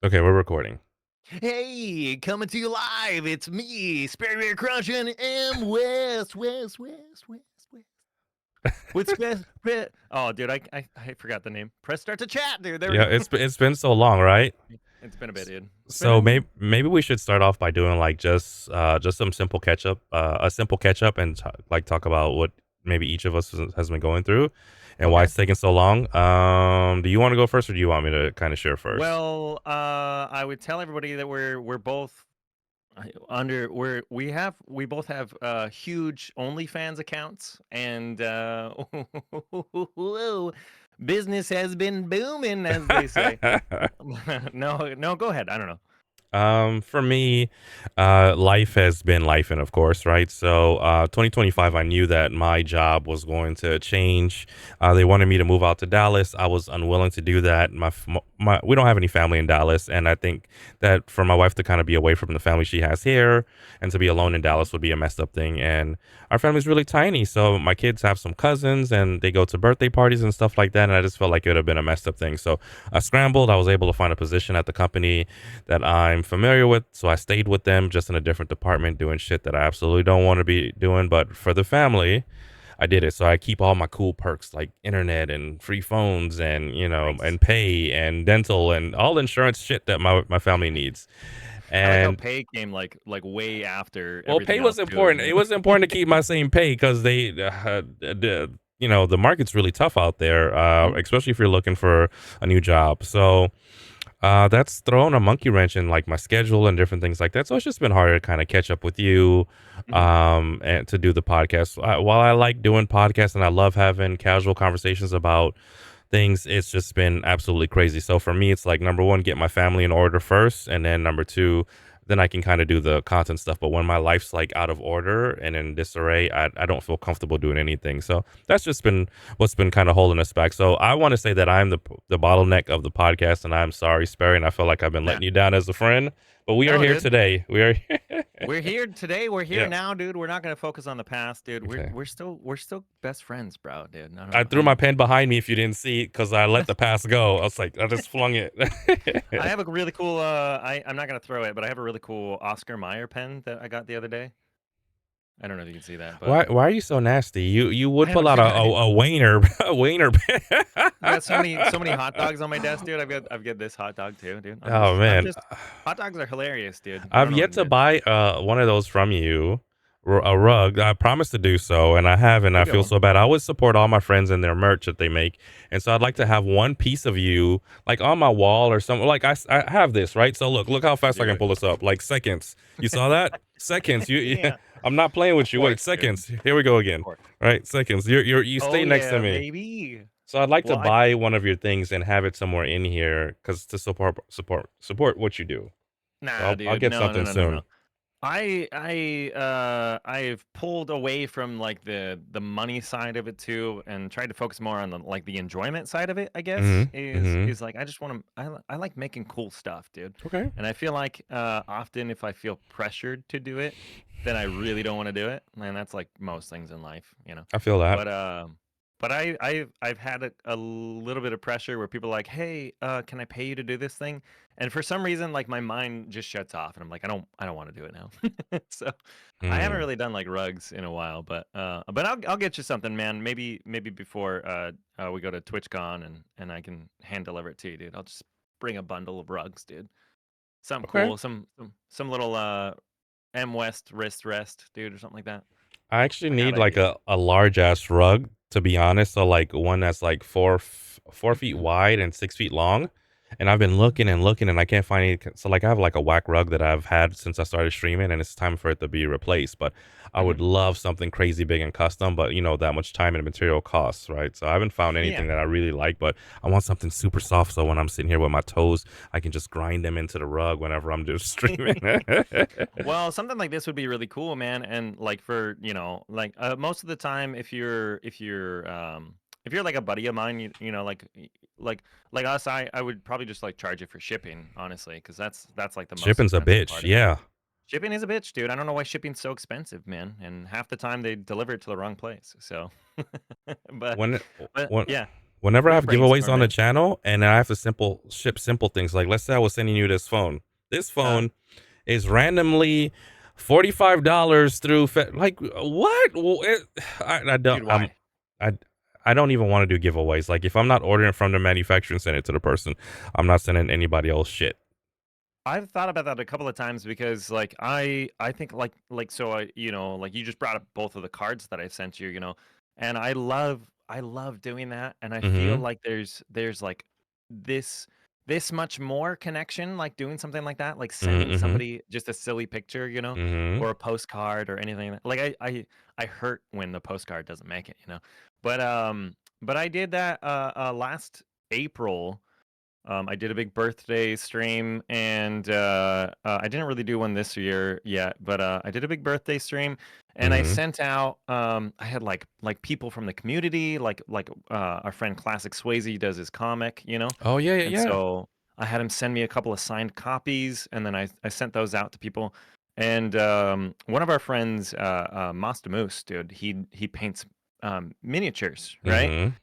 Okay, we're recording. Hey, coming to you live. It's me, SperryBerryCrunch and West. With oh, dude, I forgot the name. Press start to chat, dude. There we Yeah, go. it's been so long, right? It's been a bit, S- dude. It's been So a maybe we should start off by doing like just some simple catch up, a simple catch up, and talk about what maybe each of us has been going through, and why okay. it's taking so long. Do you want to go first, or do you want me to kind of share first? Well, I would tell everybody that we're both under we both have huge OnlyFans accounts, and business has been booming, as they say. No, no, go ahead. I don't know. For me, life has been life, and of course, right? So, 2025, I knew that my job was going to change. They wanted me to move out to Dallas. I was unwilling to do that. We don't have any family in Dallas, and I think that for my wife to kind of be away from the family she has here and to be alone in Mhm. Dallas would be a messed up thing. And our family's really tiny, so my kids have some cousins, and they go to birthday parties and stuff like that. And I just felt like it would have been a messed up thing. So I scrambled. I was able to find a position at the company that I'm familiar with. So I stayed with them just in a different department doing shit that I absolutely don't want to be doing. But for the family, I did it. So I keep all my cool perks like internet and free phones and, Nice. and pay and dental and all insurance shit that my family needs. I like how And pay came like way after well, everything pay was else too. important. It was important to keep my same pay because the market's really tough out there, Mhm, especially if you're looking for a new job. So that's thrown a monkey wrench in like my schedule and different things like that. So it's just been harder to kind of catch up with you, mhm. and to do the podcast. While I like doing podcasts and I love having casual conversations about things, it's just been absolutely crazy. So for me, it's like number one, get my family in order first, and then number two, then I can kind of do the content stuff. But when my life's like out of order and in disarray, I don't feel comfortable doing anything. So that's just been what's been kind of holding us back. So I want to say that I'm the bottleneck of the podcast, and I'm sorry, Sperry, and I feel like I've been Nah, letting you down as a friend. But we are no, here dude. today. We are. We're here today. We're here Yeah. now, dude. We're not gonna focus on the past, dude. We're Okay. we're still we're still best friends, bro, dude. I I don't. threw my pen behind me if you didn't see it because I let the pass go. I was like, I just flung it. I have a really cool. I'm not gonna throw it, but I have a really cool Oscar Mayer pen that I got the other day. I don't know if you can see that, but Why are you so nasty? You would I pull don't. out a Wayner a Wayner. I got so many hot dogs on my desk, dude. I've got this hot dog too, dude. I'm Oh just I'm man, just hot dogs are hilarious, dude. I I've don't know what yet to to do. buy one of those from you, a rug. I promised to do so, and I haven't. We'll I get feel one. so bad. I always support all my friends and their merch that they make, and so I'd like to have one piece of you, like on my wall or something. Like I have this right. So look how fast I Do can it. pull this up. Like seconds. You saw that? Seconds. Yeah, I'm not playing of with you. Wait, course, dude. seconds. Here we go Of again. course. Right, seconds. You Oh stay next to yeah, me. baby. So I'd like to Well, I buy one of your things and have it somewhere in here because to support what you do. So nah, I'll dude. get No, no, something no, no, soon. no. I've pulled away from like the money side of it too, and tried to focus more on the enjoyment side of it. I guess Mhm. Mhm. is like I just want to. I like making cool stuff, dude. Okay. And I feel like often if I feel pressured to do it, then I really don't want to do it, and that's like most things in life, you know. I feel that. But I've had a little bit of pressure where people are like, hey, can I pay you to do this thing? And for some reason, like my mind just shuts off, and I'm like, I don't want to do it now. So I haven't Mm. really done like rugs in a while, but I'll get you something, man. Maybe before we go to TwitchCon and I can hand deliver it to you, dude. I'll just bring a bundle of rugs, dude. Something Okay. cool, some little Mwest wrist rest, dude, or something like that. I actually I got need like ideas. a large ass rug to be honest. So like one that's like 4 feet wide and 6 feet long. And I've been looking and looking and I can't find any. So like I have like a whack rug that I've had since I started streaming and it's time for it to be replaced. But I Hmm. would love something crazy big and custom, but that much time and material costs, right? So I haven't found Yeah. anything that I really like, but I want something super soft. So when I'm sitting here with my toes, I can just grind them into the rug whenever I'm just streaming. Well, something like this would be really cool, man. And like for, like most of the time if you're like a buddy of mine, like us, I would probably just like charge you for shipping, honestly, because that's like the most Shipping's a expensive bitch. part of it. Yeah. Shipping is a bitch, dude. I don't know why shipping's so expensive, man. And half the time they deliver it to the wrong place. So but When but when yeah. Whenever I We have giveaways on the brainstorming. channel and I have to ship simple things, like let's say I was sending you this phone. This Uh, phone is randomly $45 through like what? I don't dude, why? I I don't even want to do giveaways. Like if I'm not ordering it from the manufacturer and send it to the person, I'm not sending anybody else shit. I've thought about that a couple of times because like I think like so I like you just brought up both of the cards that I sent you, and I love doing that, and I feel Mhm. like there's like this this much more connection like doing something like that, like Mhm. sending Mhm. somebody just a silly picture, Mhm. or a postcard or anything like I hurt when the postcard doesn't make it, but I did that last April. I did a big birthday stream, and I didn't really do one this year yet, but I did a big birthday stream, and I Mhm. sent out. I had like people from the community, like our friend Classic Swayze does his comic, Oh yeah, yeah, and yeah. so I had him send me a couple of signed copies, and then I sent those out to people. And one of our friends, Masta Moose, dude, he paints miniatures, right? Mhm.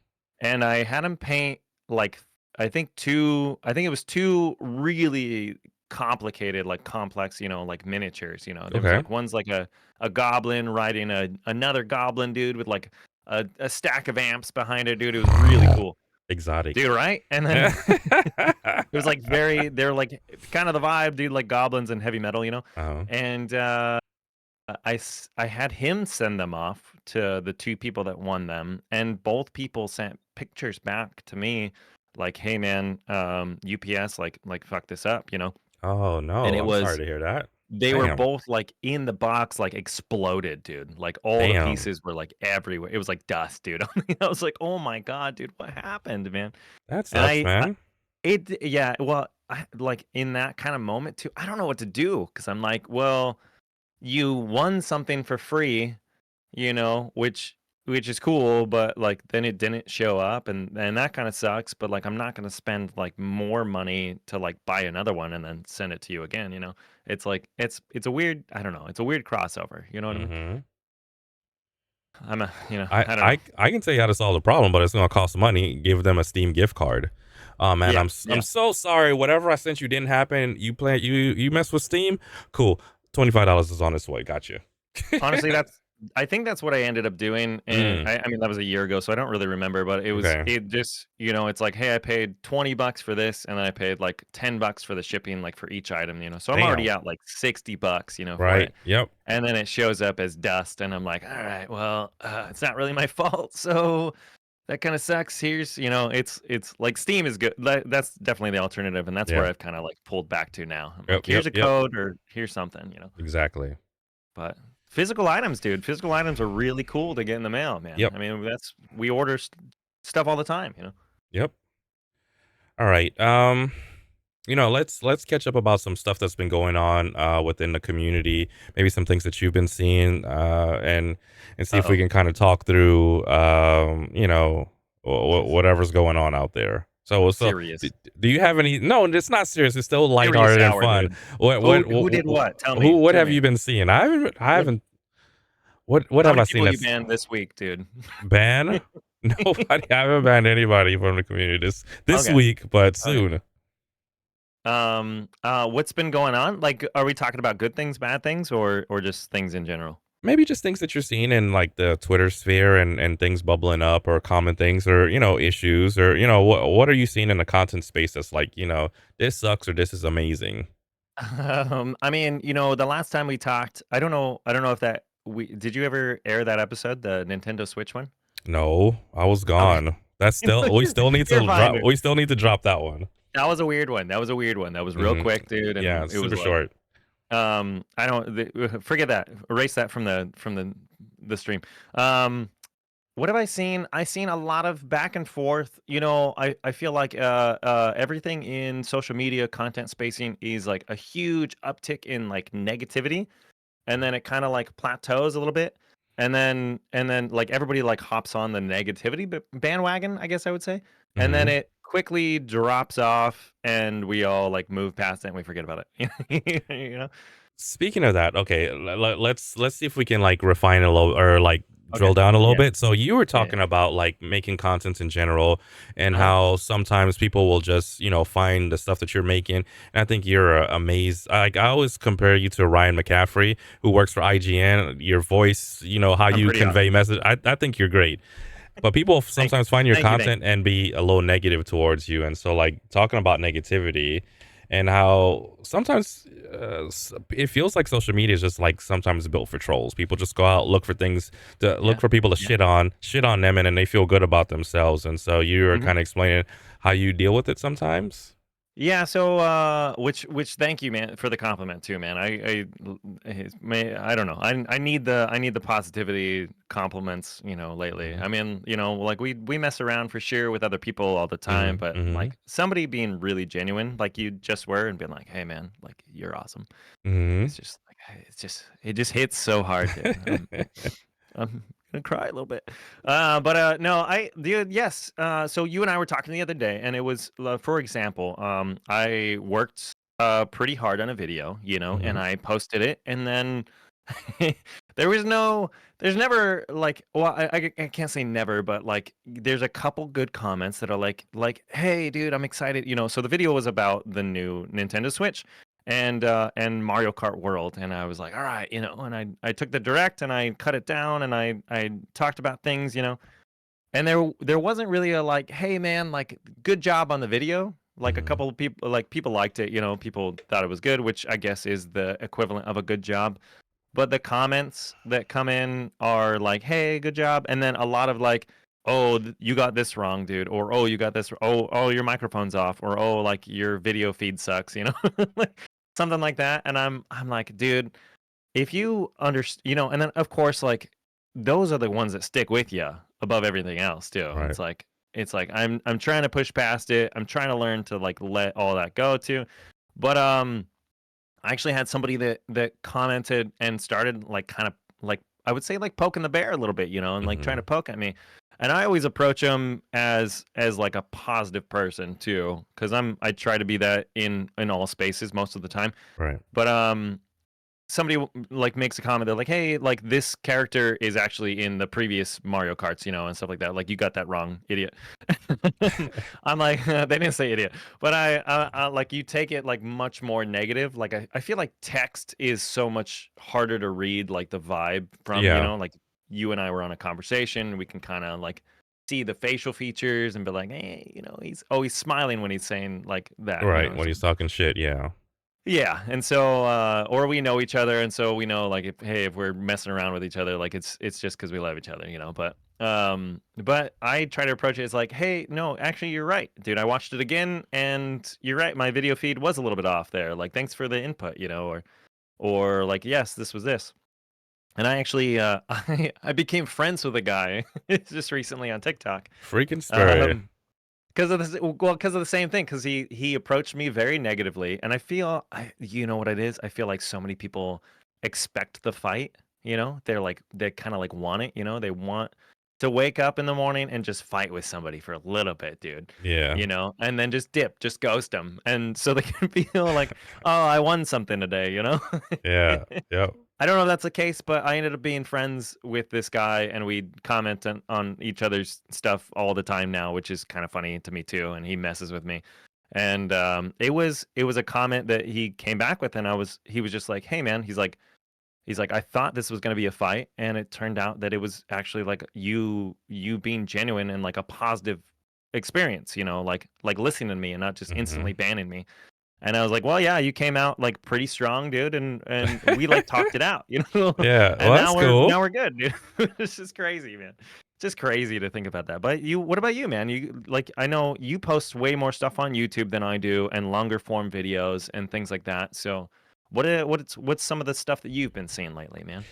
And I had him paint like I think it was two really complicated, like complex, like miniatures. There was Okay. like one's like a goblin riding another goblin dude with like a stack of amps behind it, dude. It was really cool. Exotic. Dude, right? And then it was like they're like kind of the vibe, dude, like goblins and heavy metal, uh-huh. and I had him send them off to the two people that won them, and both people sent pictures back to me, like, "Hey, man, UPS, like fuck this up," Oh and no, it I'm sorry was to hear that. they were Damn. both like in the box, like exploded, dude. Like all the Damn. pieces were like everywhere. It was like dust, dude. I was like, "Oh my god, dude, what happened, man?" That And sucks, man. yeah, well, like in that kind of moment too, I don't know what to do because I'm like, well, you won something for free, which is cool, but like then it didn't show up, and that kind of sucks. But like I'm not gonna spend like more money to like buy another one and then send it to you again. It's like it's a weird, I don't know, it's a weird crossover. You know what I mean? Mhm. I I don't know. I I can tell you how to solve the problem, but it's gonna cost money. Give them a Steam gift card. Oh man, Yeah, I'm yeah. so sorry. Whatever I sent you didn't happen. You mess with Steam. Cool. $25 is on its way. Got you. Honestly, I think that's what I ended up doing, and Mm. I mean that was a year ago, so I don't really remember, but Okay. it just it's like, hey, I paid $20 for this, and then I paid like $10 for the shipping, like for each item, so I'm already Damn. out like $60, for Right. it, Yep. and then it shows up as dust, and I'm like, all right, well, it's not really my fault, so that kind of sucks. Here's it's like Steam is good. That's definitely the alternative, and that's where Yeah. I've kind of like pulled back to now. I'm Yep. like, Yep. here's a Yep. code or here's something. Exactly. But physical items, dude, physical items are really cool to get in the mail, man. Yep. I mean, we order stuff all the time. Yep. All right. Let's catch up about some stuff that's been going on within the community, maybe some things that you've been seeing, and see if we Uh-oh. can kind of talk through This whatever's going on out there. So do, serious. do you have any? No, it's not serious. It's still Serious lighthearted and hour, fun. dude. Who did what? Tell Who me. what Tell have me. you been seeing? I What haven't. What how have many I seen people you that's banned this week, dude? ban? Nobody. I haven't banned anybody from the community this Okay. week, but Okay. soon. What's been going on? Like, are we talking about good things, bad things, or just things in general? Maybe just things that you're seeing in like the Twitter sphere and things bubbling up or common things or issues or what are you seeing in the content space that's like this sucks or this is amazing. I mean, the last time we talked, I don't know if that we did you ever air that episode, the Nintendo Switch one? No, I was Okay. gone. That's still we You're still need you're to fine, drop dude. we still need to drop that one. That was a weird one. That was a weird one. That was real Hmm. quick, dude, Yeah, and it's it was super like, short. I don't forget that. Erase that from the stream. Um, what have I seen? I seen a lot of back and forth. I feel like everything in social media content spacing is like a huge uptick in like negativity, and then it kind of like plateaus a little bit, and then like everybody like hops on the negativity bandwagon, I guess I would say, and then Hmm. it quickly drops off, and we all like move past it and we forget about it. you know Speaking of that, okay, let's see if we can like refine it a little or like drill Okay. down a little Yeah. bit. So you were Yeah. talking about like making content in general and Uh-huh. how sometimes people will just, find the stuff that you're making. And I think you're amazed. Like I always compare you to Ryan McCaffrey, who works for IGN. Your voice, how I'm you pretty convey awesome. message. I think you're great. But people Thank you. sometimes find your Thank you. Thank content you. and be a little negative towards you. And so, like, talking about negativity and how sometimes it feels like social media is just like sometimes built for trolls. People just go out, look for things to look Yeah. for people to Yeah. shit on them, and then they feel good about themselves. And so, you're Mhm. kind of explaining how you deal with it sometimes. Yeah, so which thank you, man, for the compliment too, man. I don't know. I need the positivity compliments, lately. Hmm. I mean, like we mess around for sure with other people all the time, Hmm. but Hmm. like somebody being really genuine like you just were and being like, "Hey man, like you're awesome." Hmm. It's just like hey, it just hits so hard, dude. I'm gonna cry a little bit. But no, dude, yes. So you and I were talking the other day, and it was, for example, I worked pretty hard on a video, and Hmm. I posted it, and then there was no, there's never like, well, I can't say never, but like, there's a couple good comments that are hey, dude, I'm excited, So the video was about the new Nintendo Switch and Mario Kart World, and I was like, all right, and I took the direct and I cut it down and I talked about things, and there wasn't really a like, hey man, like good job on the video. Like a Hmm. couple of people, like people liked it, people thought it was good, which I guess is the equivalent of a good job. But the comments that come in are like, "Hey, good job," and then a lot of like, "Oh, you got this wrong, dude," or "Oh, you got this. Oh, your microphone's off," or "Oh, like your video feed sucks," like something like that. And I'm like, dude, if you understand, and then of course, like those are the ones that stick with you above everything else too. Right. It's like I'm trying to push past it. I'm trying to learn to like let all that go too, but I actually had somebody that commented and started like kind of like I would say like poking the bear a little bit, and like trying Hmm. to poke at me. And I always approach them as like a positive person too, because I try to be that in all spaces most of the time. Right. But somebody like makes a comment. They're like, "Hey, like this character is actually in the previous Mario Karts, and stuff like that. Like you got that wrong, idiot." I'm like, they didn't say idiot, but I like you take it like much more negative. Like I feel like text is so much harder to read, like the vibe from, Yeah. like you and I were on a conversation. We can kind of like see the facial features and be like, hey, he's always smiling when he's saying like that, Right. When he's talking shit. Yeah. yeah, and so, or we know each other, and so we know, like, if we're messing around with each other, like, it's just because we love each other, but I try to approach it as like, "Hey, no, actually, you're right, dude. I watched it again, and you're right. My video feed was a little bit off there. Like, thanks for the input, or like, yes, this was this." And I actually, I became friends with a guy just recently on TikTok. Freaking Sperry. Um, because of this, well, because of the same thing, because he approached me very negatively, and I feel, you know what it is? I feel like so many people expect the fight. They're like they kind of like want it. They want to wake up in the morning and just fight with somebody for a little bit, dude. Yeah. And then just dip, just ghost them, and so they can feel like, oh, I won something today. Yeah. Yep. I don't know if that's the case, but I ended up being friends with this guy, and we comment on each other's stuff all the time now, which is kind of funny to me too. And he messes with me, and it was a comment that he came back with, and he was just like, "Hey man," he's like, "I thought this was gonna be a fight, and it turned out that it was actually like you being genuine and like a positive experience, like listening to me and not just instantly Hmm. banning me." And I was like, "Well, yeah, you came out like pretty strong, dude, and we like talked it out, Yeah. Well, and that's now cool. we're good, dude." It's just crazy, man. Just crazy to think about that. But what about you, man? You like I know you post way more stuff on YouTube than I do and longer form videos and things like that. So what's some of the stuff that you've been seeing lately, man?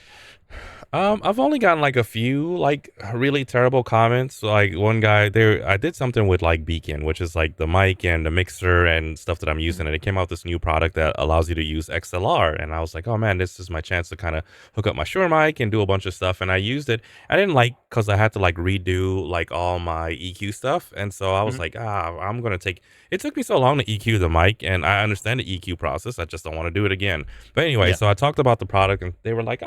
I've only gotten like a few like really terrible comments. Like one guy there, I did something with like Beacon, which is like the mic and the mixer and stuff that I'm using, Mhm. and it came out with this new product that allows you to use XLR. And I was like, oh man, this is my chance to kind of hook up my Shure mic and do a bunch of stuff. And I used it. I didn't like because I had to like redo like all my EQ stuff, and so I was Mhm. like, I'm gonna take. It took me so long to EQ the mic, and I understand the EQ process. I just don't want to do it again. But anyway, Yeah. so I talked about the product, and they were like,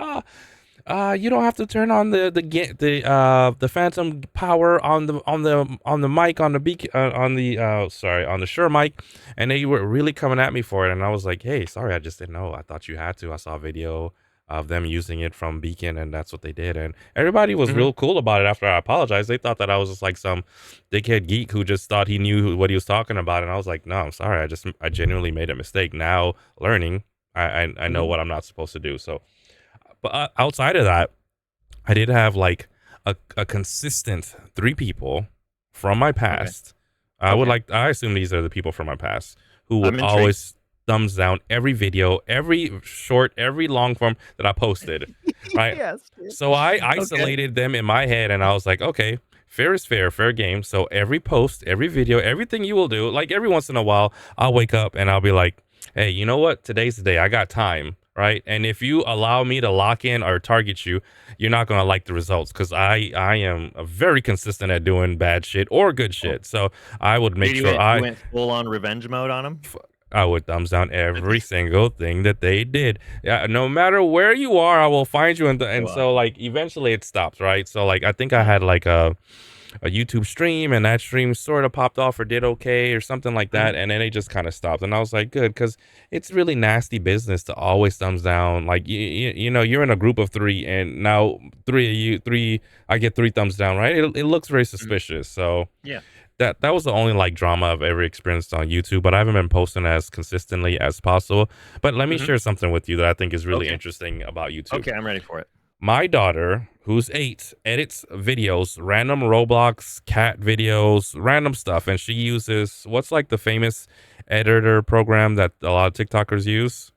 You don't have to turn on the phantom power on the mic on the beak on the sorry on the Shure mic, and they were really coming at me for it, and I was like, hey, sorry, I just didn't know. I thought you had to. I saw a video of them using it from Beacon, and that's what they did, and everybody was Mhm, real cool about it. After I apologized, they thought that I was just like some dickhead geek who just thought he knew what he was talking about, and I was like, no, I'm sorry, I genuinely made a mistake. Now learning, I know mhm. what I'm not supposed to do. So, but outside of that, I did have like a consistent three people from my Okay, past. okay. I assume these are the people from my past who would I'm intrigued. always thumbs down every video, every short, every long form that I posted. Right. Yes, dude. So I Okay. isolated them in my head and I was like, okay, fair is fair, fair game. So every post, every video, everything you will do, like every once in a while, I'll wake up and I'll be like, hey, you know what? Today's the day. I got time. Right. And if you allow me to lock in or target you, you're not gonna like the results because I am very consistent at doing bad shit or good Oh, shit. So I would make dude, sure you went full on revenge mode on him? I would thumbs down every single thing that they did. Yeah, no matter where you are, I will find you. So And so awesome. like eventually it stops, right? So like I think I Mhm, had like a YouTube stream and that stream sort of popped off or did okay or something like mhm. that. And then it just kind of stopped. And I was like, good, because it's really nasty business to always thumbs down. Like, you know, you're in a group of three and now I get three thumbs down, right? It looks very Mhm. suspicious. So Yeah. that was the only like drama I've ever experienced on YouTube, but I haven't been posting as consistently as possible. But let me Mhm. share something with you that I think is really Okay. interesting about YouTube. Okay, I'm ready for it. My daughter, who's 8, edits videos, random Roblox cat videos, random stuff, and she uses what's like the famous editor program that a lot of TikTokers use?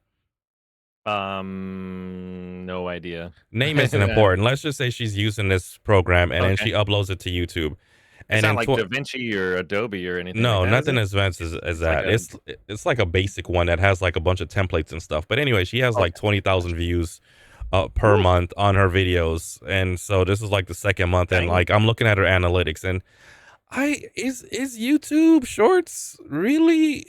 No idea. Name isn't important. Let's just say she's using this program and then Okay. she uploads it to YouTube. It's And not in like DaVinci or Adobe or anything like no, that, is nothing it? as advanced as It's like that. a It's like a basic one that has like a bunch of templates and stuff. But anyway, she has like okay, 20,000 gotcha. views per Woo, month on her videos. And so this is like the second month and dang. like I'm looking at her analytics and I is YouTube Shorts really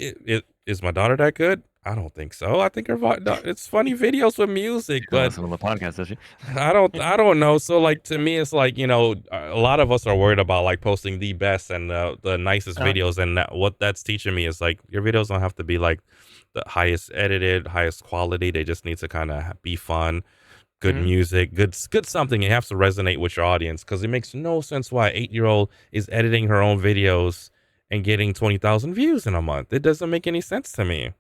is my daughter that good? I don't think so. I think it's funny videos with music, She doesn't but listen to the podcast, does she? I don't know. So like to me, it's like you know a lot of us are worried about like posting the best and the nicest Uh-huh. videos, and what that's teaching me is like your videos don't have to be like the highest edited, highest quality. They just need to kind of be fun, good Mhm. music, good something. It has to resonate with your audience because it makes no sense why an 8-year old is editing her own videos and getting 20,000 views in a month. It doesn't make any sense to me.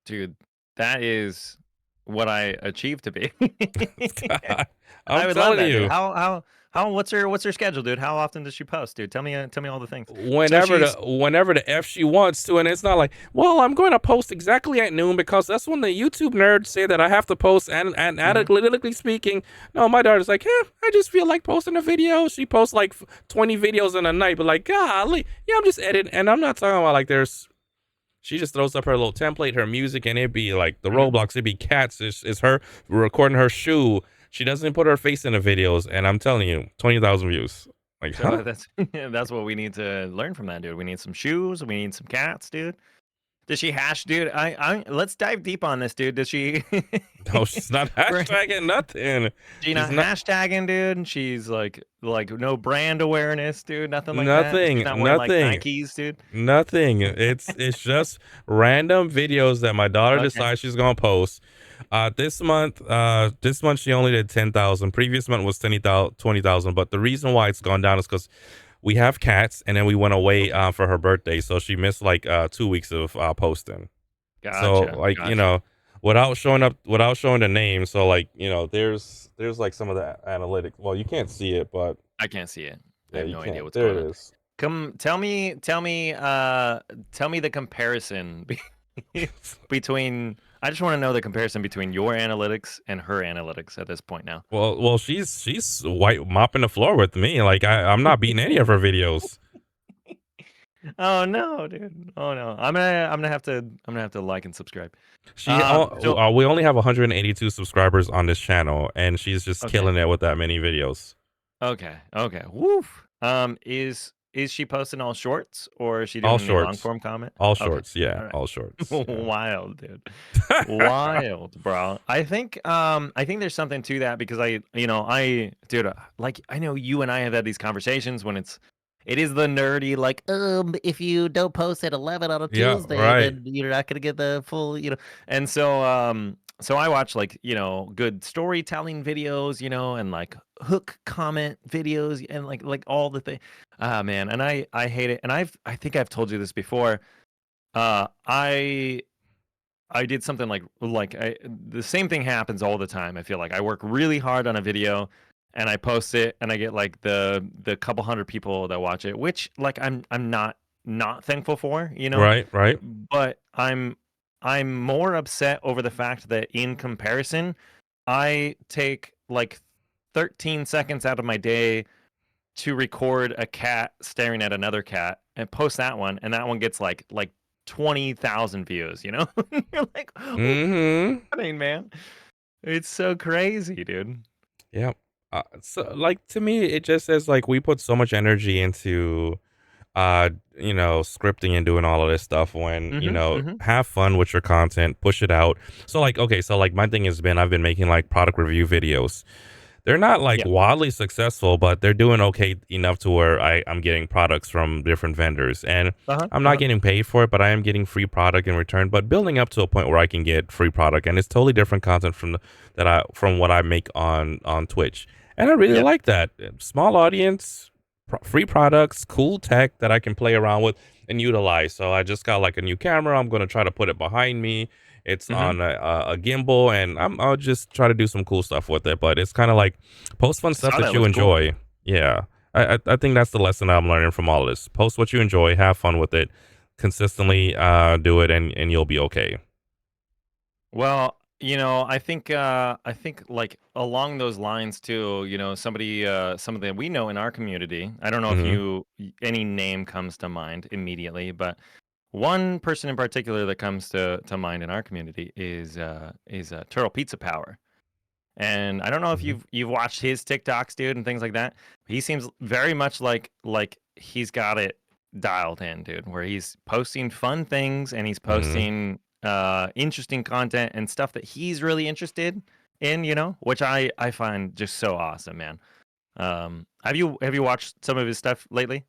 Dude, that is what I achieved to be. I'm I would love telling that, dude. you. How what's her schedule, dude? How often does she post, dude? Tell me all the things. So Whenever she's the f she wants to, and it's not like, well, I'm going to post exactly at noon because that's when the YouTube nerds say that I have to post. And mhm, analytically speaking, no, my daughter's like, yeah, I just feel like posting a video. She posts like 20 videos in a night, but like, golly, yeah, I'm just editing, and I'm not talking about like there's. She just throws up her little template, her music, and it'd be like the mhm. Roblox. It'd be cats. It's her recording her shoe. She doesn't put her face in the videos, and I'm telling you, 20,000 views. Like, huh? So that's that's what we need to learn from that, dude. We need some shoes, we need some cats, dude. Does she hash dude, I let's dive deep on this, dude. Does she No, she's not Right. hashtagging nothing. She She's not not hashtagging, dude? And she's like no brand awareness, dude, nothing like that? She's nothing, not wearing, like, nothing, Nikes, dude? nothing. It's just random videos that my daughter Okay. decides she's gonna post. This month she only did 10,000. Previous month was 20,000. But the reason why it's gone down is because we have cats, and then we went away Okay. for her birthday, so she missed like 2 weeks of posting. So Gotcha, like gotcha. without showing the name, so like there's like some of the analytics. Well, you can't see it, but I can't see it. I yeah, have you no idea can't. what's There going it on. is. Come tell me the comparison between I just wanna know the comparison between your analytics and her analytics at this point now. Well, she's white mopping the floor with me. Like I'm not beating any of her videos. Oh, no, dude. Oh, no. I'm gonna have to like and subscribe. So We only have 182 subscribers on this channel, and she's just okay. killing it with that many videos. Okay, okay. Woof. is she posting all shorts, or is she All doing any long shorts. form comment? All Okay, shorts, yeah, all right. all shorts, yeah. Wild, dude. Wild, bro. I think there's something to that because dude, like I know you and I have had these conversations when it is the nerdy like if you don't post at 11 on a Yeah, Tuesday, right, then you're not gonna get the full, and so I watch like, good storytelling videos, and like hook comment videos and like all the thing. Ah man, and I hate it. And I think I've told you this before. Uh I I did something the same thing happens all the time. I feel like I work really hard on a video and I post it and I get like the couple hundred people that watch it, which like I'm not thankful for, right, right, but I'm more upset over the fact that in comparison, I take like 13 seconds out of my day to record a cat staring at another cat and post that one, and that one gets like 20,000 views, you know? You're like, what's mhm, happening, man? It's so crazy, dude. yep. So, like, to me, it just says, like, we put so much energy into, scripting and doing all of this stuff when, Mhm, mhm. have fun with your content, push it out. So, like, okay, so, like, my thing has been I've been making, like, product review videos. They're not, like, Yeah. wildly successful, but they're doing okay enough to where I'm getting products from different vendors, and Uh-huh, I'm not uh-huh. getting paid for it, but I am getting free product in return, but building up to a point where I can get free product, and it's totally different content from what I make on Twitch, and I really Yep. like that. Small audience, free products, cool tech that I can play around with and utilize. So I just got, like, a new camera. I'm gonna try to put it behind me. It's Mhm. on a gimbal, and I'll just try to do some cool stuff with it. But it's kind of like post fun I stuff saw that. that It you looks cool, man. enjoy. Yeah, I think that's the lesson I'm learning from all of this. Post what you enjoy, have fun with it, consistently do it, and you'll be okay. Well, I think like along those lines too, somebody we know in our community. I don't know if Hmm. any name comes to mind immediately, but one person in particular that comes to mind in our community is Turtle Pizza Power. And I don't know if Hmm. you've watched his TikToks, dude, and things like that. He seems very much like he's got it dialed in, dude, where he's posting fun things and he's Hmm. posting interesting content and stuff that he's really interested in, which I find just so awesome, man. Have you watched some of his stuff lately?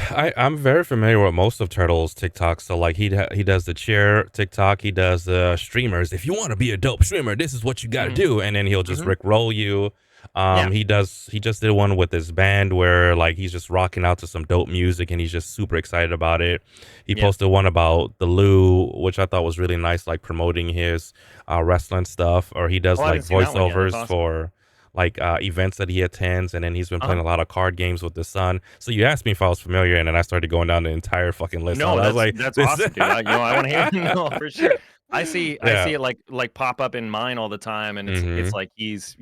I'm very familiar with most of Turtle's TikToks. So like he does the chair TikTok, he does streamers. If you want to be a dope streamer, this is what you got to Hmm. do, and then he'll just Hmm. rickroll you. Yeah. He just did one with his band where like he's just rocking out to some dope music and he's just super excited about it. He Yeah. posted one about the Lou, which I thought was really nice, like promoting his wrestling stuff. Or he Oh, does I like haven't seen that one yet. That's voiceovers awesome. for like events that he attends, and then he's been Uh huh. playing a lot of card games with his son. So you asked me if I was familiar, and then I started going down the entire fucking list. No, I was like, that's "This." awesome, dude. I want to hear no, for sure. I see Yeah. it like pop up in mine all the time, and it's Mhm. like he's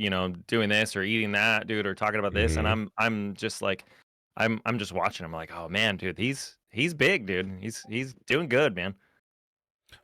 doing this or eating that, dude, or talking about this, and Mhm. I'm just like I'm just watching him like, oh man, dude, he's big, dude. He's doing good, man.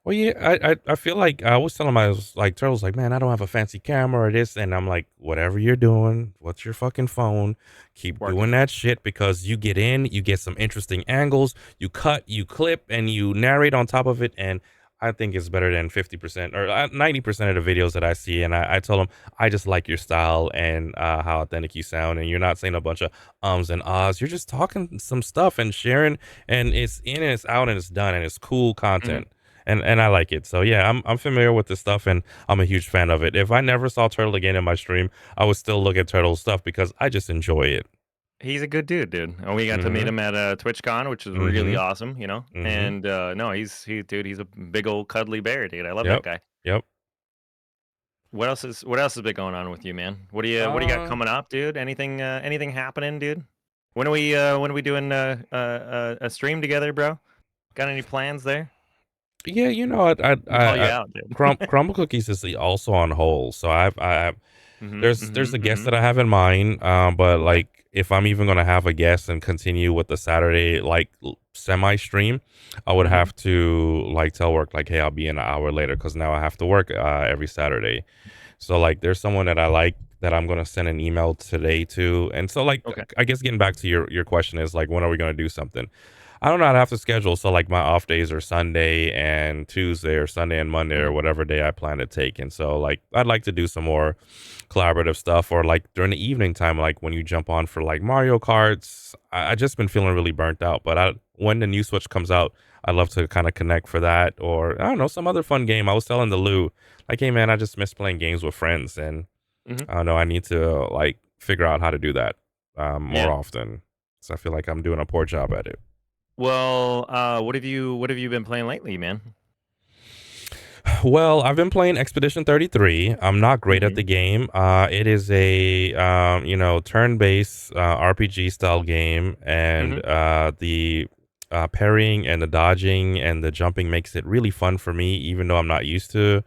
Well, yeah, I feel like I was telling my like Turtle's like, man, I don't have a fancy camera or this, and I'm like, whatever you're doing, what's your fucking phone? Keep doing Working. that shit because you get in, you get some interesting angles, you cut, you clip, and you narrate on top of it, and I think it's better than 50% or 90% of the videos that I see. And I told him I just like your style and how authentic you sound, and you're not saying a bunch of ums and ahs. You're just talking some stuff and sharing, and it's in and it's out and it's done and it's cool Hmm. content, and I like it. So yeah, I'm familiar with this stuff and I'm a huge fan of it. If I never saw Turtle again in my stream, I would still look at Turtle stuff because I just enjoy it. He's a good dude. And we got to meet Mhm. him at TwitchCon, which was really Mhm. awesome, Mhm. And no, he's a big old cuddly bear, dude. I love that Yep. guy. Yep. What else has been going on with you, man? What do you got Uh coming up, dude? Anything happening, dude? When are we doing a stream together, bro? Got any plans there? yeah, We'll call you out, dude. Crumble Cookies is also on hold. So I Mhm, there's mhm, a guest mhm. that I have in mind, but Okay. like if I'm even gonna have a guest and continue with the Saturday like semi stream, I would Mhm. have to like tell work like, hey, I'll be in an hour later because now I have to work every Saturday. So like, there's someone that I like that I'm gonna send an email today to, and so like, Okay. I guess getting back to your question is like, when are we gonna do something? I don't know. I'd have to schedule. So like my off days are Sunday and Tuesday, or Sunday and Monday, or Mhm. whatever day I plan to take. And so like, I'd like to do some more collaborative stuff, or like during the evening time, like when you jump on for like Mario Karts. I just been feeling really burnt out. But when the new Switch comes out, I'd love to kind of connect for that, or I don't know, some other fun game. I was telling the Lou, like, hey man, I just miss playing games with friends, and Mhm. I don't know, I need to like figure out how to do that more Yeah. often. So I feel like I'm doing a poor job at it. Well, what have you been playing lately, man? Well, I've been playing Expedition 33. I'm not great at Mhm. the game. It is a turn-based RPG style game, Mhm. and the parrying and the dodging and the jumping makes it really fun for me, even though I'm not used to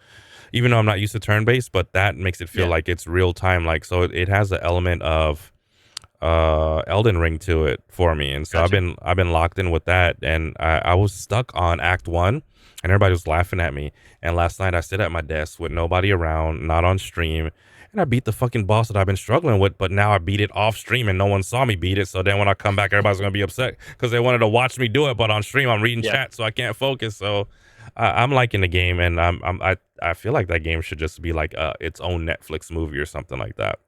turn-based, but that makes it feel Yeah. like it's real time. Like, so it has the element of Elden Ring to it for me. And so Gotcha. I've been locked in with that, and I was stuck on Act 1, and everybody was laughing at me. And last night I sit at my desk with nobody around, not on stream, and I beat the fucking boss that I've been struggling with, but now I beat it off stream and no one saw me beat it. So then when I come back, everybody's gonna be upset because they wanted to watch me do it, but on stream I'm reading Yeah. chat, so I can't focus. So I'm liking the game, and I feel like that game should just be like its own Netflix movie or something like that.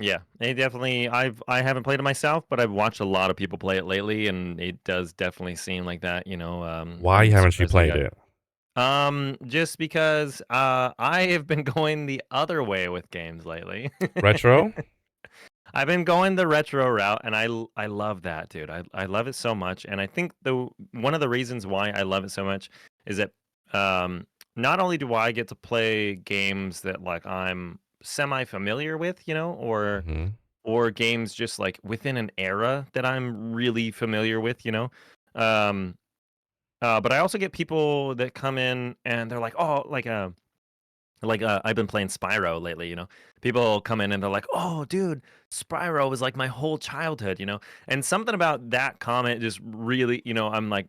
Yeah. They definitely I haven't played it myself, but I've watched a lot of people play it lately, and it does definitely seem like that, Why I'm haven't you surprised you played got it? just because I have been going the other way with games lately. Retro? I've been going the retro route, and I love that, dude. I love it so much, and I think the one of the reasons why I love it so much is that um, not only do I get to play games that like I'm semi familiar with, Mhm. or games just like within an era that I'm really familiar with, um, but I also get people that come in and they're like, oh, I've been playing Spyro lately, People come in and they're like, "Oh, dude, Spyro was like my whole childhood." And something about that comment just really, I'm like,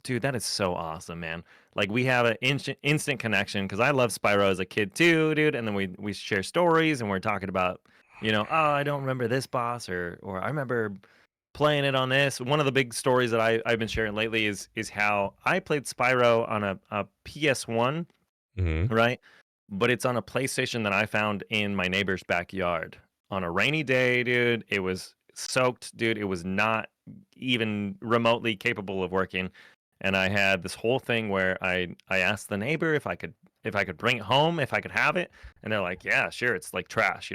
"Dude, that is so awesome, man." Like we have an instant connection because I love Spyro as a kid too, dude. And then we share stories and we're talking about, "Oh, I don't remember this boss," or "I remember playing it on this." One of the big stories that I've been sharing lately is how I played Spyro on a PS1, Mhm. right? But it's on a PlayStation that I found in my neighbor's backyard on a rainy day, dude. It was soaked, dude. It was not even remotely capable of working. And I had this whole thing where I asked the neighbor if I could bring it home, if I could have it, and they're like, "Yeah, sure." It's like trash.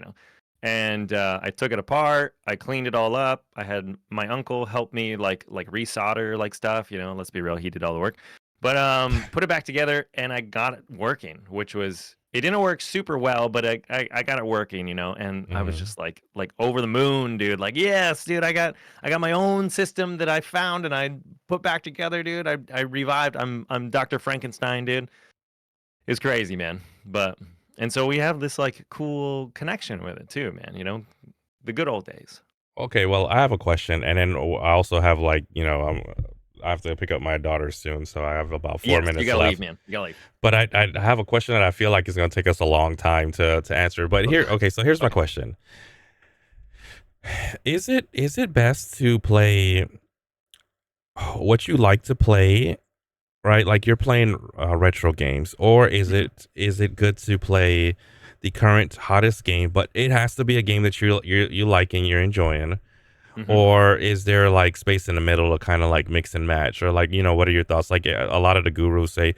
And I took it apart. I cleaned it all up. I had my uncle help me like resolder like stuff. Let's be real, he did all the work. But put it back together, and I got it working, which was it didn't work super well, but I got it working. And I was Mhm. just like over the moon, dude. Like, yes, dude, I got my own system that I found and I put back together, dude. I revived. I'm Dr. Frankenstein, dude. It's crazy, man. But and so we have this like cool connection with it too, man. The good old days. Okay, well, I have a question, and then I also have like, I have to pick up my daughter soon, so I have about four Yes, you minutes gotta leave, left. man. You gotta leave. But I have a question that I feel like is going to take us a long time to answer. But here, Ugh. okay, so here's my Okay. question: Is it best to play what you like to play, right? Like you're playing retro games, or Hmm. is it good to play the current hottest game, but it has to be a game that you like and you're enjoying? Hmm. Or is there like space in the middle to kind of like mix and match? Or like, what are your thoughts? Like a lot of the gurus say,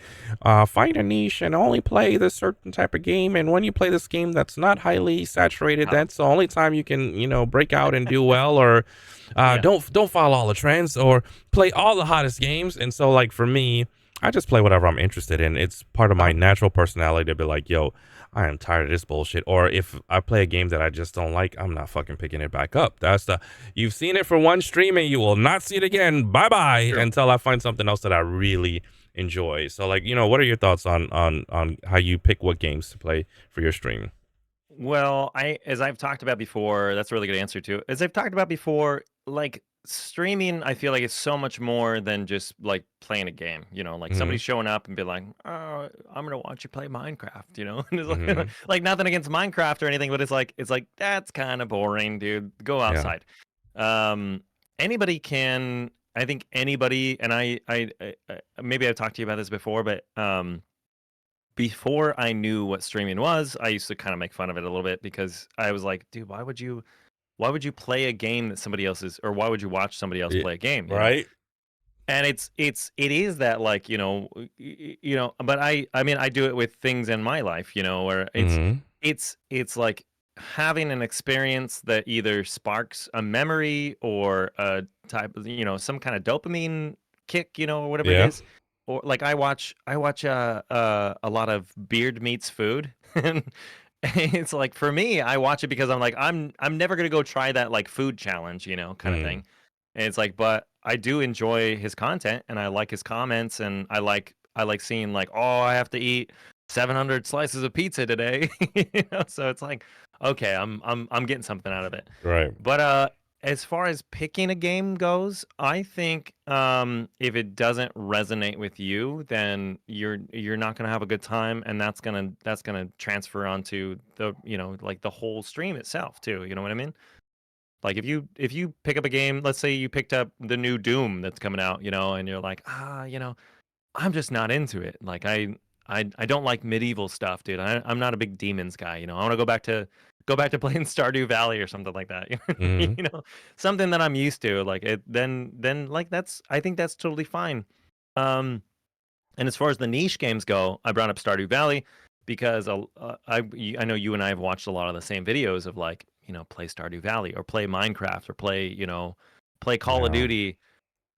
find a niche and only play this certain type of game. And when you play this game that's not highly saturated, Yeah. that's the only time you can, break out and do well. Or Yeah. don't follow all the trends, or play all the hottest games. And so like for me, I just play whatever I'm interested in. It's part of my Uh-huh. natural personality to be like, yo, I am tired of this bullshit. Or if I play a game that I just don't like, I'm not fucking picking it back up. You've seen it for one stream and you will not see it again. Bye bye True. until I find something else that I really enjoy. So like, what are your thoughts on how you pick what games to play for your stream? Well, as I've talked about before, that's a really good answer too. As I've talked about before, like streaming, I feel like it's so much more than just like playing a game. Like somebody Mhm. showing up and be like, "Oh, I'm gonna watch you play Minecraft." And it's like, Mhm. like nothing against Minecraft or anything, but it's like that's kind of boring, dude. Go Yeah. outside. Um, anybody can. I think anybody, and maybe I've talked to you about this before, but before I knew what streaming was, I used to kind of make fun of it a little bit because I was like, dude, why would you play a game that somebody else is, or why would you watch somebody else Yeah. play a game? Right? And it is that, like, but I mean, I do it with things in my life, where Mhm. it's like having an experience that either sparks a memory or a type of, some kind of dopamine kick, or whatever it Yeah. is. Or like I watch a lot of Beard Meets Food. And it's like, for me, I watch it because I'm like, I'm never gonna go try that like food challenge, kind of Mhm. thing. And it's like, but I do enjoy his content and I like his comments, and I like seeing like, oh, I have to eat 700 slices of pizza today. So it's like, okay, I'm getting something out of it. Right. But as far as picking a game goes, I think if it doesn't resonate with you, then you're not gonna have a good time, and that's gonna transfer onto the, like the whole stream itself too. You know what I mean? Like if you pick up a game, let's say you picked up the new Doom that's coming out, and you're like, I'm just not into it. Like I don't like medieval stuff, dude. I'm not a big demons guy. I want to go back to playing Stardew Valley or something like that. Mhm. you know, something that I'm used to. Like it, then like I think that's totally fine. Um, and as far as the niche games go, I brought up Stardew Valley because I know you and I have watched a lot of the same videos of, like, play Stardew Valley or play Minecraft or play Call of Yeah. Duty.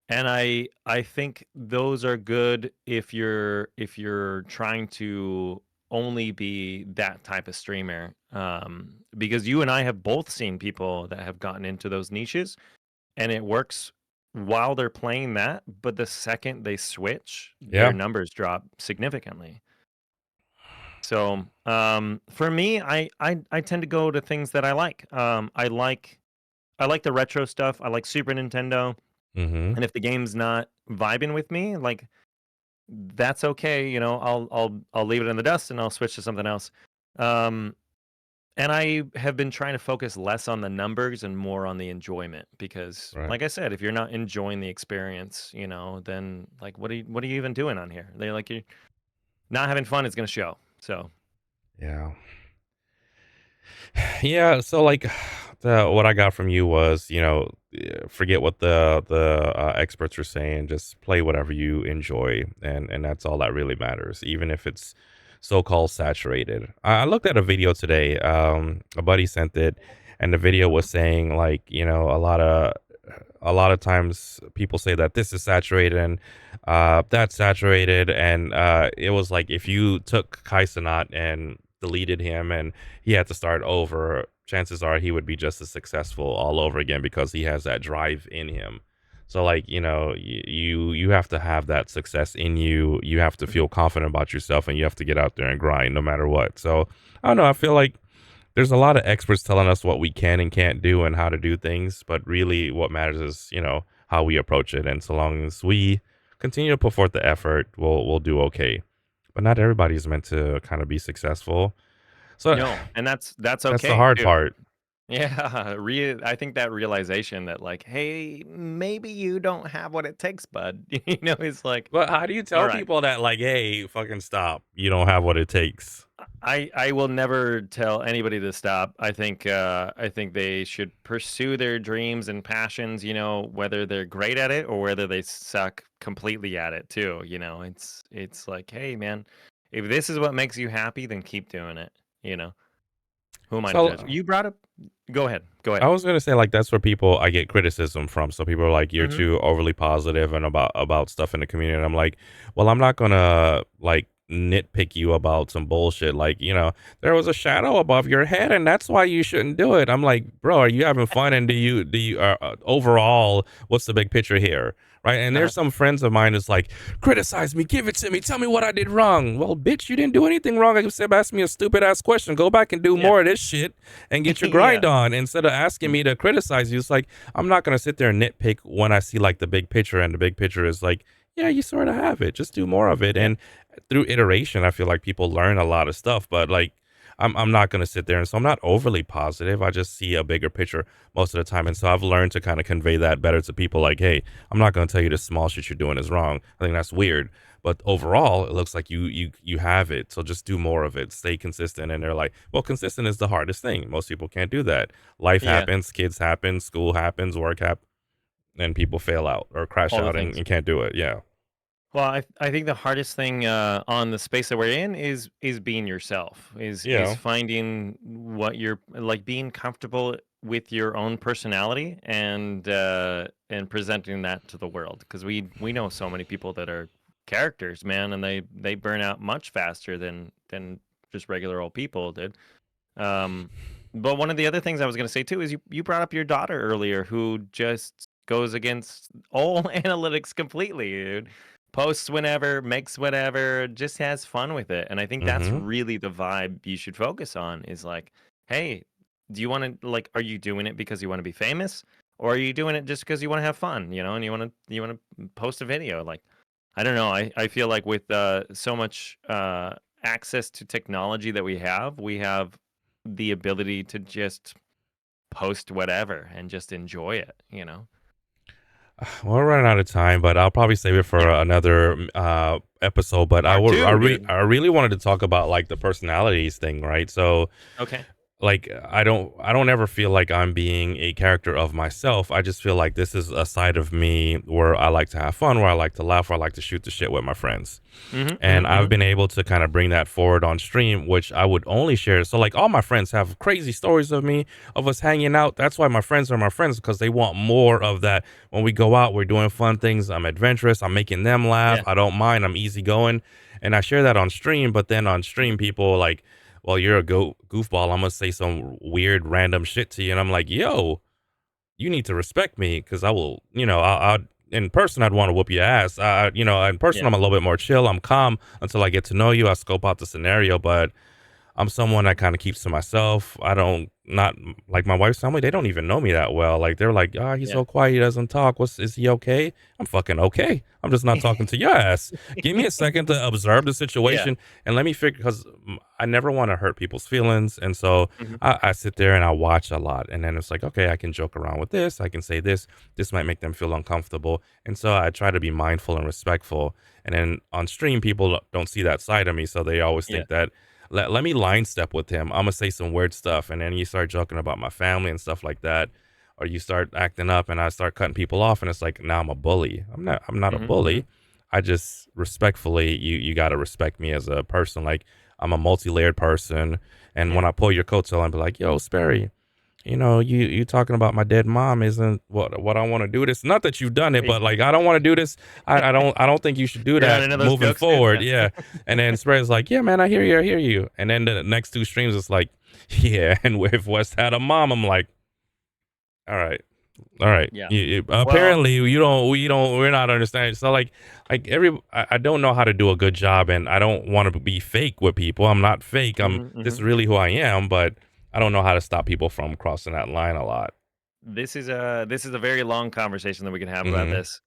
And I think those are good if you're trying to only be that type of streamer. Because you and I have both seen people that have gotten into those niches, and it works while they're playing that, but the second they switch, their Yeah. numbers drop significantly. So, for me, I tend to go to things that I like. I like the retro stuff. I like Super Nintendo. Mhm. And if the game's not vibing with me, like, that's okay. I'll leave it in the dust and I'll switch to something else. Um, and I have been trying to focus less on the numbers and more on the enjoyment because, Right. like I said, if you're not enjoying the experience, then like, what are you even doing on here? They like, you're not having fun is going to show. So Yeah. Yeah, so like the what I got from you was, forget what the experts are saying, just play whatever you enjoy, and that's all that really matters, even if it's so-called saturated. I looked at a video today, a buddy sent it, and the video was saying like, a lot of times people say that this is saturated and that's saturated, and it was like if you took Kai Cenat and deleted him and he had to start over, chances are he would be just as successful all over again because he has that drive in him. So like, you have to have that success in you. You have to feel confident about yourself and you have to get out there and grind no matter what. So I don't know. I feel like there's a lot of experts telling us what we can and can't do and how to do things, but really what matters is, how we approach it. And so long as we continue to put forth the effort, we'll do okay. But not everybody's meant to kind of be successful. So no, and that's that's the okay hard too. part. Yeah, I think that realization that, like, hey, maybe you don't have what it takes, bud. It's like, But how do you all tell right. people that like, hey, fucking stop. You don't have what it takes. I will never tell anybody to stop. I think they should pursue their dreams and passions, whether they're great at it or whether they suck completely at it too. It's like, hey man, if this is what makes you happy, then keep doing it. You know, who am I to So judge? You brought up. Go ahead. Go I ahead. was gonna say like that's where people I get criticism from. So people are like, "You're Hmm. too overly positive and about stuff in the community." And I'm like, "Well, I'm not gonna like nitpick you about some bullshit. Like, there was a shadow above your head, and that's why you shouldn't do it." I'm like, "Bro, are you having fun? And do you overall, what's the big picture here?" right? And Uh-huh. there's some friends of mine that's like, criticize me, give it to me, tell me what I did wrong. Well, bitch, you didn't do anything wrong except ask me a stupid ass question. Go back and do Yeah. more of this shit and get your grind Yeah. on instead of asking Mm. me to criticize you. It's like, I'm not going to sit there and nitpick when I see like the big picture, and the big picture is like, yeah, you sort of have it. Just do more of it. Yeah. And through iteration, I feel like people learn a lot of stuff, but like, I'm not going to sit there. And so I'm not overly positive. I just see a bigger picture most of the time. And so I've learned to kind of convey that better to people like, hey, I'm not going to tell you the small shit you're doing is wrong. I think that's weird. But overall, it looks like you have it. So just do more of it. Stay consistent. And they're like, well, consistent is the hardest thing. Most people can't do that. Life Yeah. happens, kids happen, school happens, work happens, and people fail out or crash All the out things. and can't do it. Yeah. Well, I think the hardest thing on the space that we're in is being yourself, is Yeah. finding what you're like, being comfortable with your own personality and presenting that to the world. Because we know so many people that are characters, man, and they burn out much faster than just regular old people did. Um, but one of the other things I was going to say too is you brought up your daughter earlier, who just goes against all analytics completely, dude. Posts whenever, makes whatever, just has fun with it. And I think that's Mm-hmm. really the vibe you should focus on is like, hey, do you want to like, are you doing it because you want to be famous? Or are you doing it just because you want to have fun, and you want to post a video? Like, I don't know. I feel like with so much access to technology that we have the ability to just post whatever and just enjoy it. Well, we're running out of time, but I'll probably save it for Yeah. another episode. But Part two, dude. I really wanted to talk about like the personalities thing, right? So Okay. like I don't ever feel like I'm being a character of myself. I just feel like this is a side of me where I like to have fun, where I like to laugh, where I like to shoot the shit with my friends. Mhm, And mhm, I've mhm. been able to kind of bring that forward on stream, which I would only share. So like all my friends have crazy stories of me, of us hanging out. That's why my friends are my friends, because they want more of that. When we go out, we're doing fun things. I'm adventurous. I'm making them laugh. Yeah. I don't mind. I'm easygoing. And I share that on stream. But then on stream, people like, well, you're a goofball. I'm gonna say some weird random shit to you. And I'm like, yo, you need to respect me, because I will, I'll in person, I'd want to whoop your ass. In person, Yeah. I'm a little bit more chill. I'm calm until I get to know you. I scope out the scenario, but I'm someone that kind of keeps to myself. I don't not like my wife's family. They don't even know me that well. Like they're like, ah, he's Yeah. so quiet. He doesn't talk. Is he okay? I'm fucking okay. I'm just not talking to your ass. Give me a second to observe the Yeah. situation and let me figure, because I never want to hurt people's feelings. And so Mhm. I sit there and I watch a lot. And then it's like, okay, I can joke around with this. I can say this. This might make them feel uncomfortable. And so I try to be mindful and respectful. And then on stream, people don't see that side of me. So they always Yeah. think that let me line step with him. I'm gonna say some weird stuff, and then you start joking about my family and stuff like that, or you start acting up, and I start cutting people off, and it's like now I'm a bully. I'm not a Mhm, mhm. bully. I just respectfully, you got to respect me as a person. Like I'm a multi-layered person, and when Yeah. I pull your coattail and be like, "Yo, Sperry, you talking about my dead mom isn't what I want to do this. Not that you've done it, Y but like I don't want to do this. I don't think you should do You're not that into those moving jokes, dude? forward. Yeah. Yeah. And then Spread's like, yeah, man, I hear you, I hear you. And then the next two streams, it's like, yeah. And if West had a mom, I'm like, all right, all right. Yeah. Well, Apparently, we're not understanding. So I don't know how to do a good job, and I don't want to be fake with people. I'm not fake. mhm, This is mhm. really who I am, but I don't know how to stop people from crossing that line a lot. This is a very long conversation that we can have about Hmm. this.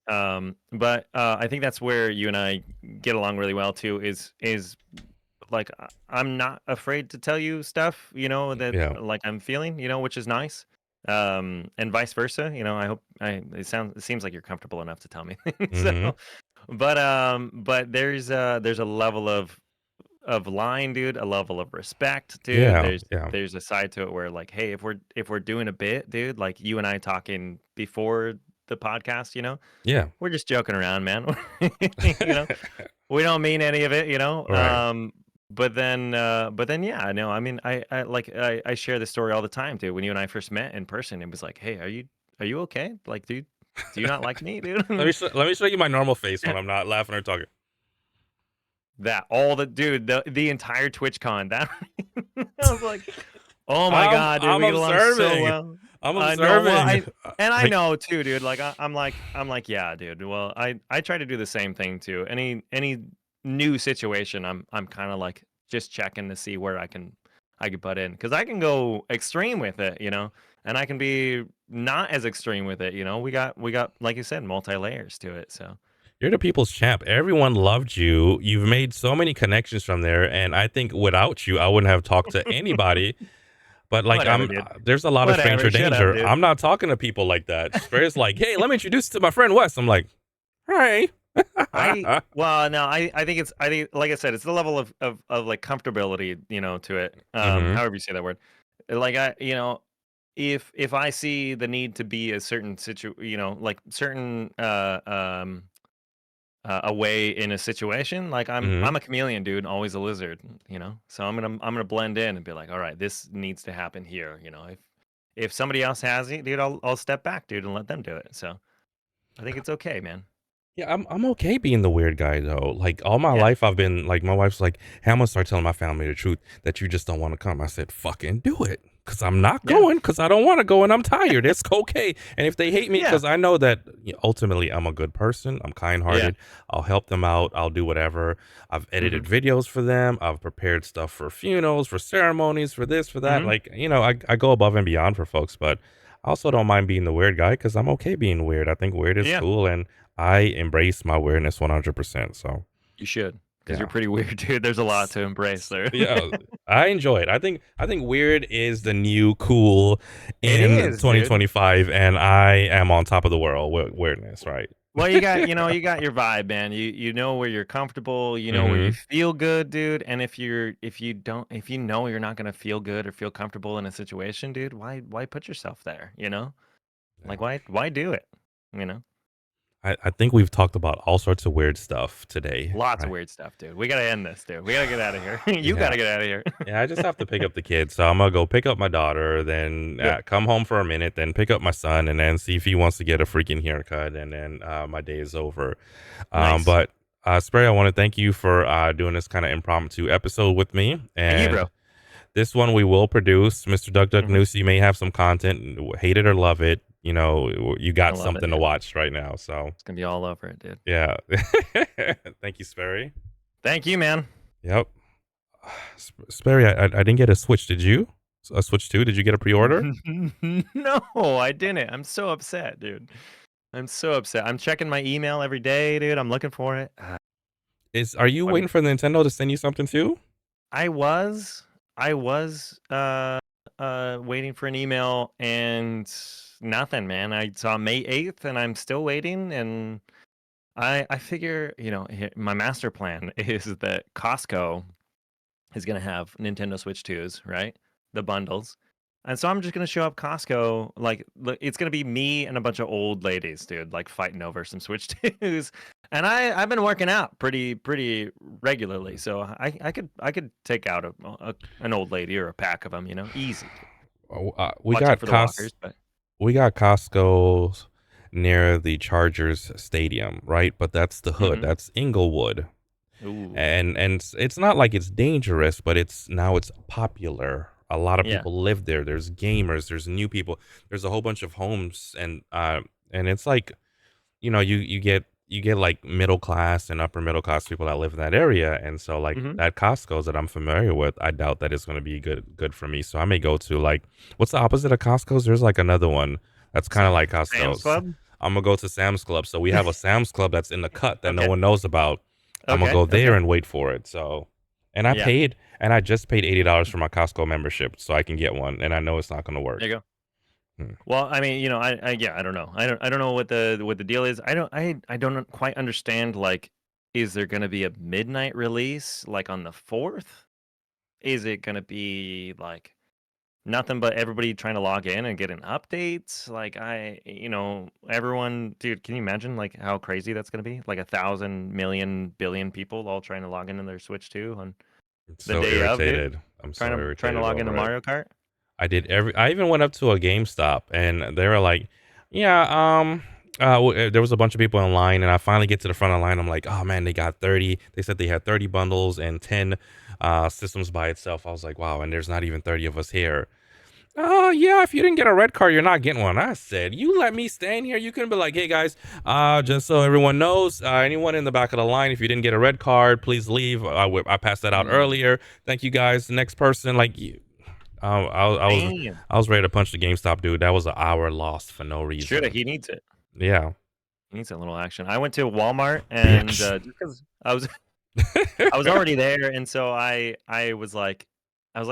But I think that's where you and I get along really well too. Is like I'm not afraid to tell you stuff, that Yeah. like I'm feeling, which is nice. And vice versa. I hope it seems like you're comfortable enough to tell me. So, Hmm. but there's a level of line, dude, a level of respect, dude. Yeah. There's Yeah. there's a side to it where like, hey, if we're doing a bit, dude, like you and I talking before the podcast, Yeah. we're just joking around, man. you know, we don't mean any of it. Right. But then, yeah, no, I mean, I share this story all the time, dude. When you and I first met in person, it was like, hey, are you okay? Like, dude, do you not like me, dude? Let me show you my normal face when I'm not laughing or talking. That all the dude, the entire TwitchCon, that I was like, oh my god, dude, I'm we get along so observing. well. I'm I know. Well, observing. I Like know too, dude. Like I'm like, yeah, dude. Well, I try to do the same thing too. Any new situation, I'm kind of like just checking to see where I can butt in because I can go extreme with it, and I can be not as extreme with it. We got like you said, multi layers to it. So you're the people's champ. Everyone loved you. You've made so many connections from there, and I think without you, I wouldn't have talked to anybody. But like whatever, dude. there's a lot of stranger Whatever. Shut up, danger. dude. I'm not talking to people like that. Sperry's like, hey, let me introduce you to my friend Wes. I'm like, hey. Well, no, I think like I said, it's the level of like comfortability, to it. Hmm. However you say that word. Like if I see the need to be a certain like certain away in a situation, like Hmm. I'm a chameleon, dude, always a lizard, So I'm gonna blend in and be like, all right, this needs to happen here, If somebody else has it, dude, I'll step back, dude, and let them do it. So I think it's okay, man. Yeah, I'm okay being the weird guy though. Like all my Yeah, life, I've been like my wife's like, "Hey, I'm gonna start telling my family the truth that you just don't want to come." I said, "Fucking do it," because I'm not yeah, going because I don't want to go and I'm tired. It's okay. And if they hate me, yeah, because I know that ultimately I'm a good person, I'm kind yeah. hearted. I'll help them out. I'll do whatever. I've edited Mhm. videos for them. I've prepared stuff for funerals, for ceremonies, for this, for that. Mhm. Like I go above and beyond for folks, but I also don't mind being the weird guy because I'm okay being weird. I think weird is Yeah, cool and I embrace my weirdness 100%. So, you should, because 'cause you're yeah. pretty weird, dude. There's a lot S- to embrace there. Yeah, I enjoy it. I think weird is the new cool It in is, dude. 2025 and I am on top of the world with weirdness, right? Well, you got your vibe, man. You know where you're comfortable, you know where you Mhm. feel good, dude, and if you know you're not gonna feel good or feel comfortable in a situation, dude, why put yourself there, Yeah. Like, why do it, you know? I think we've talked about all sorts of weird stuff today, Lots of right? weird stuff, dude. We gotta end this, dude. We gotta get out of here. You Yeah. gotta get out of here. Yeah, I just have to pick up the kids. So I'm gonna go pick up my daughter, then Good. come home for a minute, then pick up my son, and then see if he wants to get a freaking haircut, and then my day is over. Nice. But Sperry, I want to thank you for doing this kind of impromptu episode with me, Thank you, and bro. this one we will produce. Mr. Duck Duck Mhm. Noosey may have some content, hate it or love it. You You're got gonna love it, something to dude. watch right now. So It's gonna be all over it, dude. yeah, thank you, Sperry. Thank you, man. Yep. Sperry, I didn't get a Switch. Did you? A Switch 2? Did you get a pre-order? No, I didn't. I'm so upset, dude. I'm so upset. I'm checking my email every day, dude. I'm looking for it. Are you I'm waiting for Nintendo to send you something too? I was I was waiting for an email and nothing, man. I saw May 8th and I'm still waiting and I figure, my master plan is that Costco is going to have Nintendo Switch 2s, right? The bundles. And so I'm just going to show up Costco like it's going to be me and a bunch of old ladies, dude, like fighting over some Switch 2s. And I've been working out pretty regularly. So I could take out an old lady or a pack of them, easy. Dude. Oh, Watch out for the walkers, but we got Costco's near the Chargers stadium, right? But that's the hood. mhm. That's Inglewood. Ooh. And it's not like it's dangerous, but it's popular. A lot of Yeah. people live there. There's gamers, there's new people. There's a whole bunch of homes and it's like, you get like middle class and upper middle class people that live in that area. And so like Mhm. that Costco's that I'm familiar with, I doubt that it's going to be good for me. So I may go to like what's the opposite of Costco's? There's like another one that's kind of like Sam's Costco's. Club? I'm gonna go to Sam's Club. So we have a Sam's Club that's in the cut that no Okay. one knows about. I'm gonna Okay. go there Okay. and wait for it. So Yeah. and I just paid $80 for my Costco membership so I can get one. And I know it's not gonna work. There you go. Hmm. Well, I mean, yeah, I don't know. I don't know what the deal is. I don't quite understand. Like, is there gonna be a midnight release like on the 4th? Is it gonna be like nothing but everybody trying to log in and get an update? Like, everyone, dude, can you imagine like how crazy that's gonna be? Like 1,000,000,000,000,000 people all trying to log into their Switch 2 on I'm the so day of, dude. irritated. I'm so Trying to irritated log into over it. Mario Kart. I even went up to a GameStop and they were like, yeah, there was a bunch of people in line and I finally get to the front of the line. I'm like, oh man, they got 30. They said they had 30 bundles and 10 systems by itself. I was like, wow, and there's not even 30 of us here. Oh yeah, if you didn't get a red card, you're not getting one. I said, you let me stay in here. You couldn't be like, hey guys, just so everyone knows, anyone in the back of the line, if you didn't get a red card, please leave. I passed that out Mm, earlier. Thank you guys. Next person, like you. I was damn. I was ready to punch the GameStop dude. That was an hour lost for no Shoulda. reason. He needs it. Yeah, He needs a little action. I went to Walmart and bitch. just because I was already there, and so I was like, "Oh,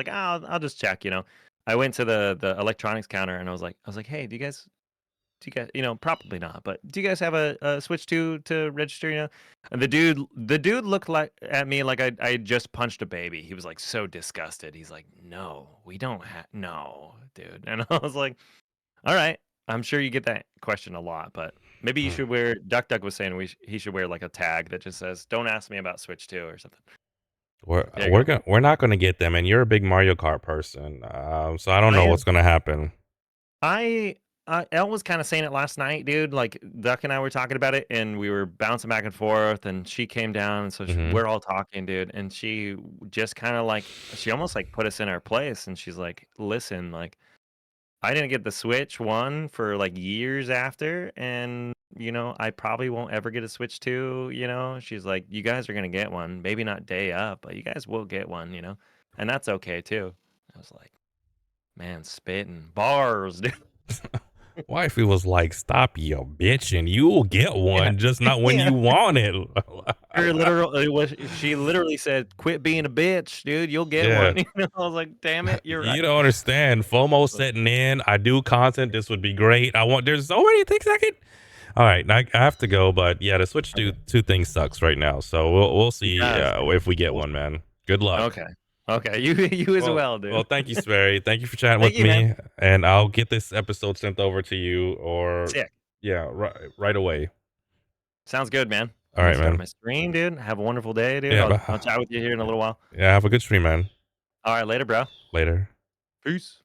I'll just check," you know? I went to the electronics counter, and I was like, "Hey, do you guys," you know, probably not, but, "Do you guys have a Switch 2 to register," you know? And the dude looked like at me like I had just punched a baby. He was, like, so disgusted. He's like, "No, we don't have no, dude." And I was like, "Alright, I'm sure you get that question a lot, but maybe you Mm. should wear." Duck was saying he should wear, like, a tag that just says, "Don't ask me about Switch 2," or something. There you go. We're not gonna get them, and you're a big Mario Kart person, so I don't I know am what's gonna happen. I Elle was kinda saying it last night, dude, like, Duck and I were talking about it, and we were bouncing back and forth, and she came down, and so Hmm. we're all talking, dude, and she just kinda, like she almost, like, put us in our place, and she's like, "Listen, like, I didn't get the Switch 1 for, like, years after, and, you know, I probably won't ever get a Switch 2," you know? She's like, "You guys are gonna get one, maybe not day up, but you guys will get one, you know? And that's okay too." I was like, "Man, spitting bars, dude." Wifey was like, "Stop your bitching. You will get Yeah. one, just not when Yeah. you want it." Her literal it was she literally said, "Quit being a bitch, dude, you'll get Yeah, one." You know, I was like, "Damn it, you're right." you don't understand. FOMO setting in. I do content. This would be great. I want. There's so many things I could. All right, I have to go, but yeah, the Switch Okay. two things sucks right now. So we'll It see does, dude. if we get We'll one, see. man. Good luck. Okay. Okay, you as well, Well, dude. thank you, Sperry. Thank you for chatting Thank with you, man. me, and I'll get this episode sent over to you, or Sick. yeah, right away. Sounds good, man. All I'm gonna right, start man. my stream, dude. Have a wonderful day, dude. Yeah, I'll chat with you here in a little while. yeah. Have a good stream, man. Alright, later, bro. Later. Peace.